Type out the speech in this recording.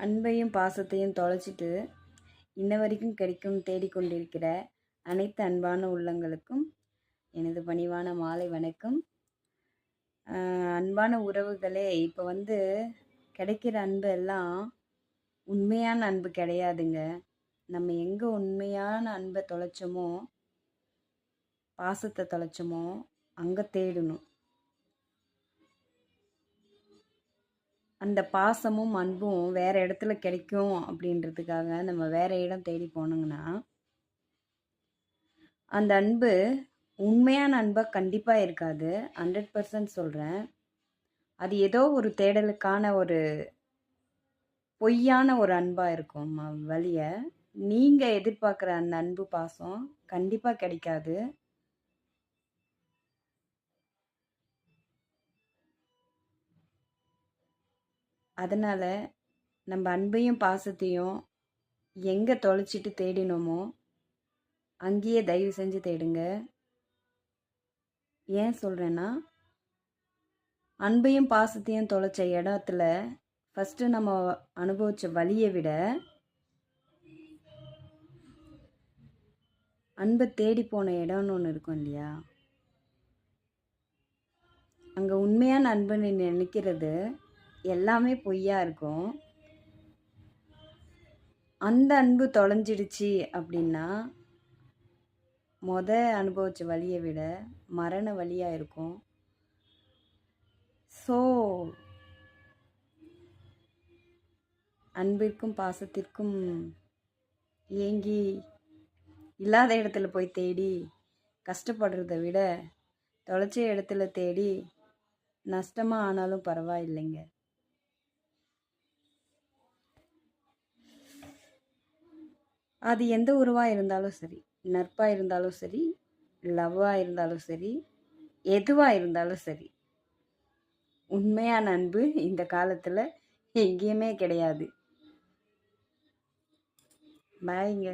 அன்பையும் பாசத்தையும் தொலைச்சிட்டு இன்ன வரைக்கும் கிடைக்கும் தேடிக்கொண்டிருக்கிற அனைத்து அன்பான உள்ளங்களுக்கும் எனது பணிவான மாலை வணக்கம். அன்பான உறவுகளே, இப்போ கிடைக்கிற அன்பு எல்லாம் உண்மையான அன்பு கிடையாதுங்க. நம்ம எங்கே உண்மையான அன்பை தொலைச்சோமோ, பாசத்தை தொலைச்சோமோ அங்கே தேடணும். அந்த பாசமும் அன்பும் வேறு இடத்துல கிடைக்கும் அப்படின்றதுக்காக நம்ம வேறு இடம் தேடி போனோங்கன்னா அந்த அன்பு உண்மையான அன்பாக கண்டிப்பாக இருக்காது. 100% சொல்கிறேன். அது ஏதோ ஒரு தேடலுக்கான ஒரு பொய்யான ஒரு அன்பாக இருக்கும். வழிய நீங்கள் எதிர்பார்க்குற அந்த அன்பு பாசம் கண்டிப்பாக கிடைக்காது. அதனால் நம்ம அன்பையும் பாசத்தையும் எங்கே தொலைச்சிட்டு தேடினோமோ அங்கேயே தயவு செஞ்சு தேடுங்க. ஏன் சொல்கிறேன்னா, அன்பையும் பாசத்தையும் தொலைச்ச இடத்துல ஃபஸ்ட்டு நம்ம அனுபவித்த வலியை விட அன்பை தேடி போன இடம்னு ஒன்று இருக்கும் இல்லையா, அங்கே உண்மையான அன்புன்னு நினைக்கிறது எல்லாமே பொய்யா இருக்கும். அந்த அன்பு தொலைஞ்சிடுச்சு அப்படின்னா அனுபவிச்ச வலியை விட மரண வலியாக இருக்கும். ஸோ அன்பிற்கும் பாசத்திற்கும் ஏங்கி இல்லாத இடத்துல போய் தேடி கஷ்டப்படுறத விட தொலைச்ச இடத்துல தேடி நஷ்டமாக ஆனாலும் பரவாயில்லைங்க. அது எந்த உறவாக இருந்தாலும் சரி, நட்பாக இருந்தாலும் சரி, லவ்வாக இருந்தாலும் சரி, எதுவாக இருந்தாலும் சரி, உண்மையான அன்பு இந்த காலத்தில் எங்கேயுமே கிடையாது. பாய்ங்க.